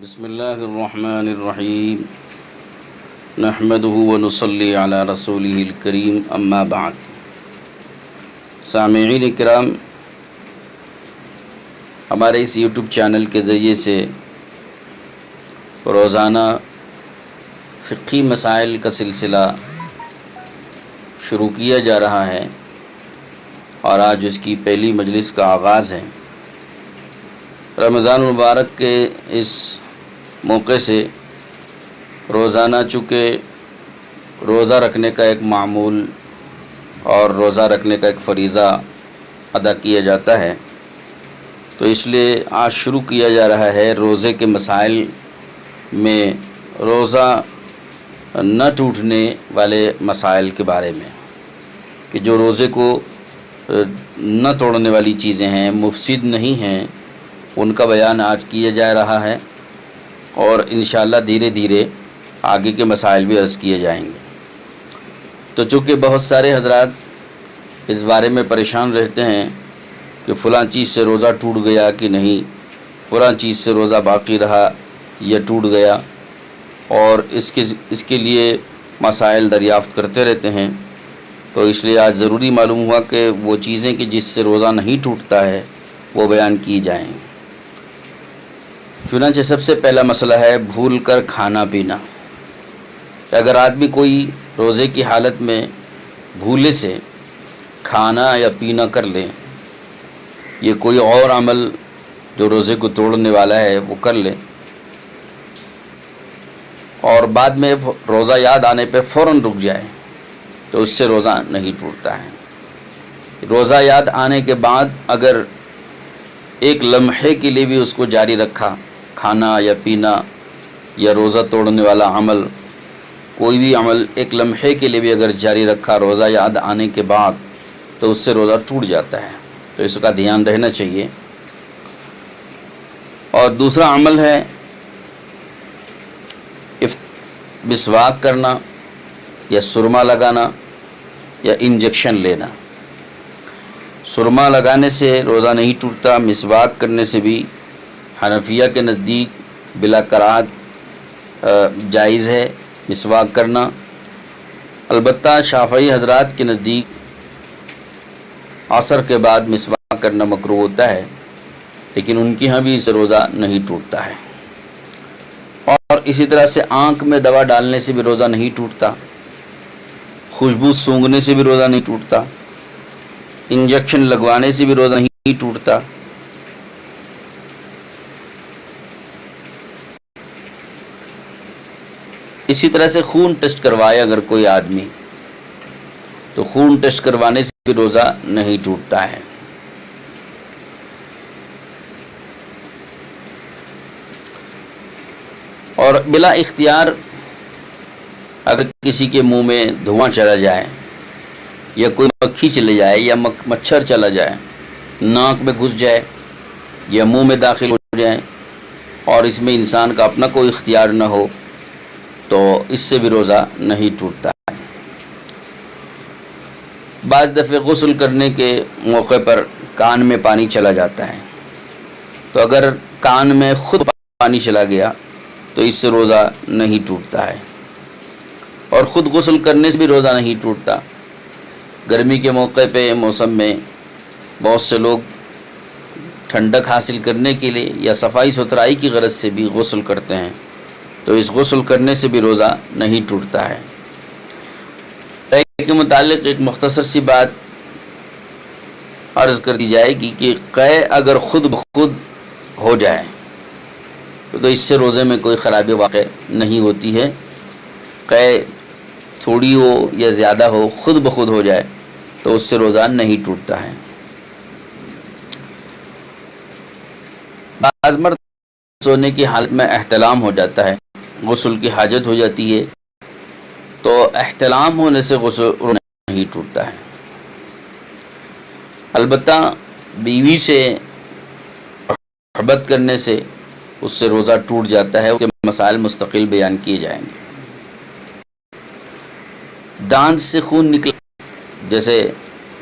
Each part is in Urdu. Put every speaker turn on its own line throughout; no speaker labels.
بسم اللہ الرحمن الرحیم نحمدہ ونصلی علی رسولہ الکریم اما بعد۔ سامعین کرام، ہمارے اس یوٹیوب چینل کے ذریعے سے روزانہ فقہی مسائل کا سلسلہ شروع کیا جا رہا ہے اور آج اس کی پہلی مجلس کا آغاز ہے۔ رمضان المبارک کے اس موقع سے روزانہ چونکہ روزہ رکھنے کا ایک معمول اور روزہ رکھنے کا ایک فریضہ ادا کیا جاتا ہے، تو اس لیے آج شروع کیا جا رہا ہے روزے کے مسائل میں روزہ نہ ٹوٹنے والے مسائل کے بارے میں، کہ جو روزے کو نہ توڑنے والی چیزیں ہیں، مفسد نہیں ہیں، ان کا بیان آج کیا جا رہا ہے اور انشاءاللہ دھیرے دھیرے آگے کے مسائل بھی عرض کیے جائیں گے۔ تو چونکہ بہت سارے حضرات اس بارے میں پریشان رہتے ہیں کہ فلاں چیز سے روزہ ٹوٹ گیا کہ نہیں، فلاں چیز سے روزہ باقی رہا یا ٹوٹ گیا، اور اس کے لیے مسائل دریافت کرتے رہتے ہیں، تو اس لیے آج ضروری معلوم ہوا کہ وہ چیزیں کہ جس سے روزہ نہیں ٹوٹتا ہے وہ بیان کی جائیں۔ چنانچہ سب سے پہلا مسئلہ ہے بھول کر کھانا پینا۔ اگر آدمی کوئی روزے کی حالت میں بھولے سے کھانا یا پینا کر لے، یہ کوئی اور عمل جو روزے کو توڑنے والا ہے وہ کر لے، اور بعد میں روزہ یاد آنے پہ فوراً رک جائے، تو اس سے روزہ نہیں ٹوٹتا ہے۔ روزہ یاد آنے کے بعد اگر ایک لمحے کے لیے بھی اس کو جاری رکھا، کھانا یا پینا یا روزہ توڑنے والا عمل، کوئی بھی عمل ایک لمحے کے لیے بھی اگر جاری رکھا روزہ یاد آنے کے بعد، تو اس سے روزہ ٹوٹ جاتا ہے، تو اس کا دھیان رہنا چاہیے۔ اور دوسرا عمل ہے مسواک کرنا یا سرما لگانا یا انجیکشن لینا۔ سرما لگانے سے روزہ نہیں ٹوٹتا، مسواک کرنے سے بھی حنفیہ کے نزدیک بلا کراہت جائز ہے مسواک کرنا۔ البتہ شافعی حضرات کے نزدیک عصر کے بعد مسواک کرنا مکروہ ہوتا ہے، لیکن ان کی ہاں بھی اس سے روزہ نہیں ٹوٹتا ہے۔ اور اسی طرح سے آنکھ میں دوا ڈالنے سے بھی روزہ نہیں ٹوٹتا، خوشبو سونگھنے سے بھی روزہ نہیں ٹوٹتا، انجیکشن لگوانے سے بھی روزہ نہیں ٹوٹتا۔ اسی طرح سے خون ٹیسٹ کروائے اگر کوئی آدمی، تو خون ٹیسٹ کروانے سے بھی روزہ نہیں ٹوٹتا ہے۔ اور بلا اختیار اگر کسی کے منہ میں دھواں چلا جائے یا کوئی مکھی چلے جائے یا مچھر چلا جائے، ناک میں گھس جائے یا منہ میں داخل ہو جائے، اور اس میں انسان کا اپنا کوئی اختیار نہ ہو، تو اس سے بھی روزہ نہیں ٹوٹتا ہے۔ بعض دفعہ غسل کرنے کے موقع پر کان میں پانی چلا جاتا ہے، تو اگر کان میں خود پانی چلا گیا تو اس سے روزہ نہیں ٹوٹتا ہے، اور خود غسل کرنے سے بھی روزہ نہیں ٹوٹتا۔ گرمی کے موقع پہ موسم میں بہت سے لوگ ٹھنڈک حاصل کرنے کے لیے یا صفائی ستھرائی کی غرض سے بھی غسل کرتے ہیں، تو اس غسل کرنے سے بھی روزہ نہیں ٹوٹتا ہے۔ قے کے متعلق ایک مختصر سی بات عرض کر دی جائے گی کہ قے اگر خود بخود ہو جائے تو اس سے روزے میں کوئی خرابی واقع نہیں ہوتی ہے۔ قے تھوڑی ہو یا زیادہ ہو، خود بخود ہو جائے تو اس سے روزہ نہیں ٹوٹتا ہے۔ بعض مرد سونے کی حالت میں احتلام ہو جاتا ہے، غسل کی حاجت ہو جاتی ہے، تو احتلام ہونے سے غسل نہیں ٹوٹتا ہے۔ البتہ بیوی سے محبت کرنے سے اس سے روزہ ٹوٹ جاتا ہے، اس کے مسائل مستقل بیان کیے جائیں گے۔ دانت سے خون نکل، جیسے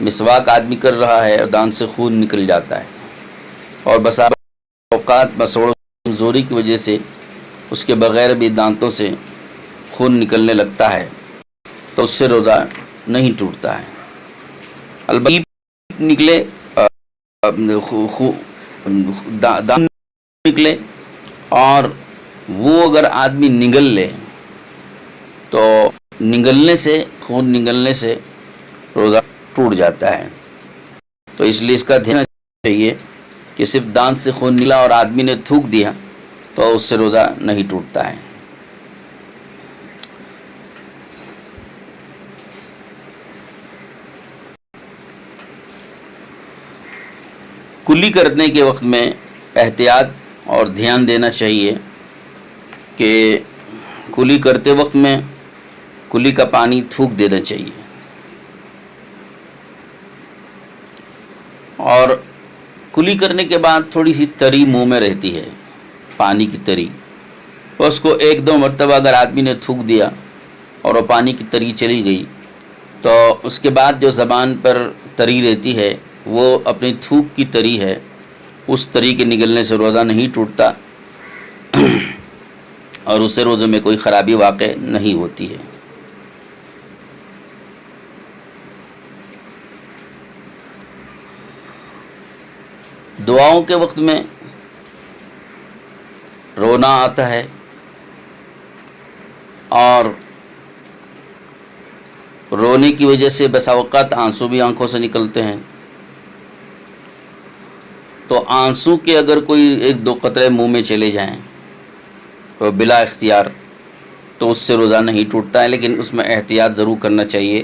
مسواک آدمی کر رہا ہے اور دانت سے خون نکل جاتا ہے، اور بسا اوقات مسوڑ کمزوری کی وجہ سے اس کے بغیر بھی دانتوں سے خون نکلنے لگتا ہے تو اس سے روزہ نہیں ٹوٹتا ہے۔ البتہ نکلے دانت نکلے اور وہ اگر آدمی نگل لے تو خون نگلنے سے روزہ ٹوٹ جاتا ہے۔ تو اس لیے اس کا دھیان رکھنا چاہیے کہ صرف دانت سے خون نکلا اور آدمی نے تھوک دیا تو اس سے روزہ نہیں ٹوٹتا ہے۔ کلی کرنے کے وقت میں احتیاط اور دھیان دینا چاہیے کہ کلی کرتے وقت میں کلی کا پانی تھوک دینا چاہیے، اور کلی کرنے کے بعد تھوڑی سی تری منہ میں رہتی ہے، پانی کی تری، اس کو 1-2 مرتبہ اگر آدمی نے تھوک دیا اور وہ پانی کی تری چلی گئی تو اس کے بعد جو زبان پر تری رہتی ہے وہ اپنی تھوک کی تری ہے، اس تری کے نگلنے سے روزہ نہیں ٹوٹتا اور اس سے روزے میں کوئی خرابی واقع نہیں ہوتی ہے۔ دعاؤں کے وقت میں رونا آتا ہے اور رونے کی وجہ سے بسا اوقات آنسو بھی آنکھوں سے نکلتے ہیں، تو آنسو کے اگر کوئی 1-2 قطرے منہ میں چلے جائیں تو بلا اختیار تو اس سے روزہ نہیں ٹوٹتا ہے، لیکن اس میں احتیاط ضرور کرنا چاہیے۔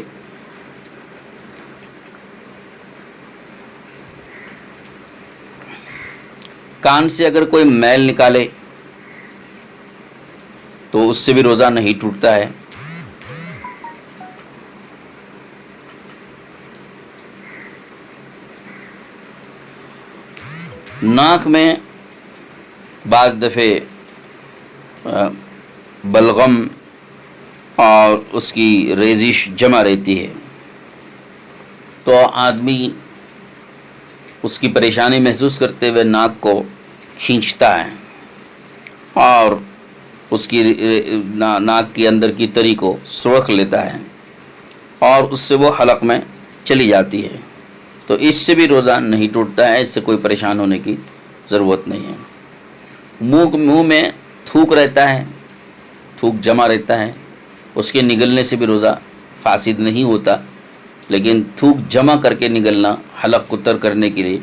کان سے اگر کوئی میل نکالے تو اس سے بھی روزہ نہیں ٹوٹتا ہے۔ ناک میں بعض دفعہ بلغم اور اس کی ریزش جمع رہتی ہے تو آدمی اس کی پریشانی محسوس کرتے ہوئے ناک کو کھینچتا ہے اور اس کی ناک کے اندر کی تری کو سڑک لیتا ہے اور اس سے وہ حلق میں چلی جاتی ہے، تو اس سے بھی روزہ نہیں ٹوٹتا ہے، اس سے کوئی پریشان ہونے کی ضرورت نہیں ہے۔ منہ میں تھوک رہتا ہے، تھوک جمع رہتا ہے، اس کے نگلنے سے بھی روزہ فاسد نہیں ہوتا، لیکن تھوک جمع کر کے نگلنا حلق کو تر کرنے کے لیے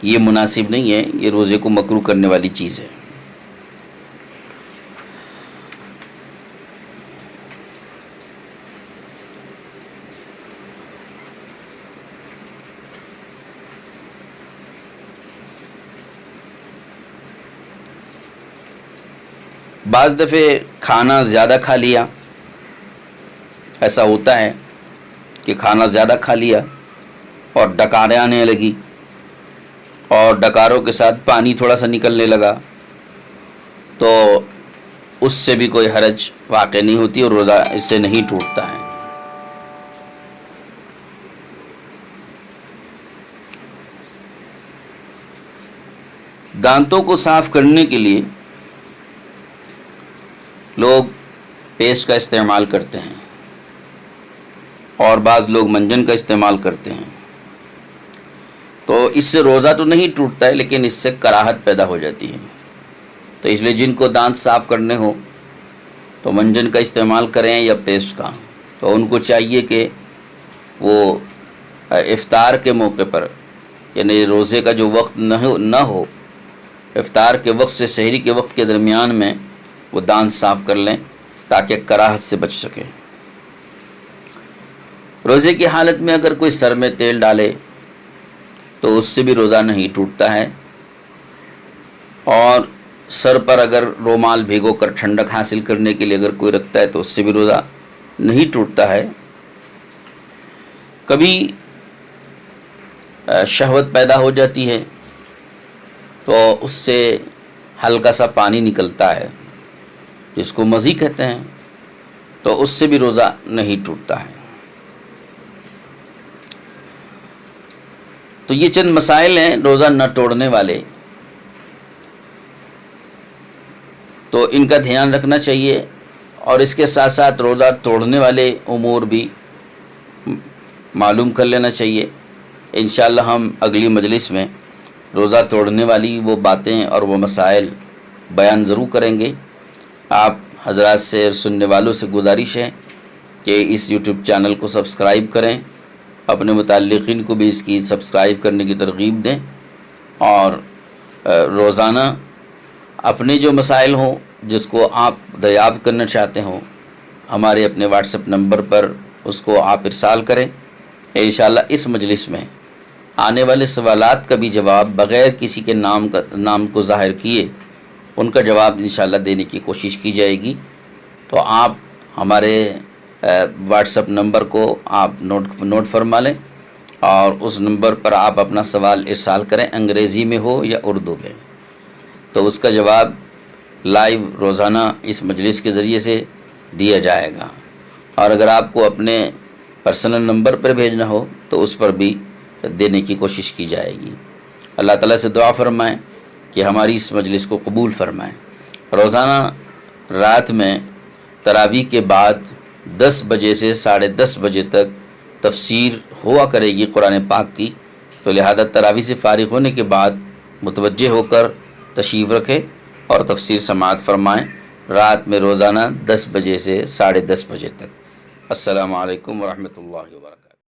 یہ مناسب نہیں ہے، یہ روزے کو مکروہ کرنے والی چیز ہے۔ بعض دفعہ کھانا زیادہ کھا لیا، ایسا ہوتا ہے کہ کھانا زیادہ کھا لیا اور ڈکاریں آنے لگی اور ڈکاروں کے ساتھ پانی تھوڑا سا نکلنے لگا تو اس سے بھی کوئی حرج واقع نہیں ہوتی اور روزہ اس سے نہیں ٹوٹتا ہے۔ دانتوں کو صاف کرنے کے لیے لوگ پیسٹ کا استعمال کرتے ہیں اور بعض لوگ منجن کا استعمال کرتے ہیں، تو اس سے روزہ تو نہیں ٹوٹتا ہے لیکن اس سے کراہت پیدا ہو جاتی ہے، تو اس لیے جن کو دانت صاف کرنے ہو تو منجن کا استعمال کریں یا پیسٹ کا، تو ان کو چاہیے کہ وہ افطار کے موقع پر، یعنی روزے کا جو وقت نہ ہو، افطار کے وقت سے سحری کے وقت کے درمیان میں وہ دانت صاف کر لیں تاکہ کراہت سے بچ سکے۔ روزے کی حالت میں اگر کوئی سر میں تیل ڈالے تو اس سے بھی روزہ نہیں ٹوٹتا ہے، اور سر پر اگر رومال بھیگو کر ٹھنڈک حاصل کرنے کے لیے اگر کوئی رکھتا ہے تو اس سے بھی روزہ نہیں ٹوٹتا ہے۔ کبھی شہوت پیدا ہو جاتی ہے تو اس سے ہلکا سا پانی نکلتا ہے جس کو مزی کہتے ہیں، تو اس سے بھی روزہ نہیں ٹوٹتا ہے۔ تو یہ چند مسائل ہیں روزہ نہ توڑنے والے۔ تو ان کا دھیان رکھنا چاہیے، اور اس کے ساتھ ساتھ روزہ توڑنے والے امور بھی معلوم کر لینا چاہیے۔ انشاءاللہ ہم اگلی مجلس میں روزہ توڑنے والی وہ باتیں اور وہ مسائل بیان ضرور کریں گے۔ آپ حضرات سے اور سننے والوں سے گزارش ہے کہ اس یوٹیوب چینل کو سبسکرائب کریں، اپنے متعلقین کو بھی اس کی سبسکرائب کرنے کی ترغیب دیں، اور روزانہ اپنے جو مسائل ہوں جس کو آپ دریافت کرنا چاہتے ہوں، ہمارے اپنے واٹس ایپ نمبر پر اس کو آپ ارسال کریں۔ انشاءاللہ اس مجلس میں آنے والے سوالات کا بھی جواب بغیر کسی کے نام کو ظاہر کیے ان کا جواب انشاءاللہ دینے کی کوشش کی جائے گی۔ تو آپ ہمارے واٹس ایپ نمبر کو آپ نوٹ فرما لیں، اور اس نمبر پر آپ اپنا سوال ارسال کریں، انگریزی میں ہو یا اردو میں، تو اس کا جواب لائیو روزانہ اس مجلس کے ذریعے سے دیا جائے گا۔ اور اگر آپ کو اپنے پرسنل نمبر پر بھیجنا ہو تو اس پر بھی دینے کی کوشش کی جائے گی۔ اللہ تعالیٰ سے دعا فرمائیں کہ ہماری اس مجلس کو قبول فرمائیں۔ روزانہ رات میں تراویح کے بعد 10 بجے سے 10:30 بجے تک تفسیر ہوا کرے گی قرآن پاک کی، تو لہذا تراویح سے فارغ ہونے کے بعد متوجہ ہو کر تشریف رکھیں اور تفسیر سماعت فرمائیں، رات میں روزانہ 10 بجے سے 10:30 بجے تک۔ السلام علیکم ورحمۃ اللہ وبرکاتہ۔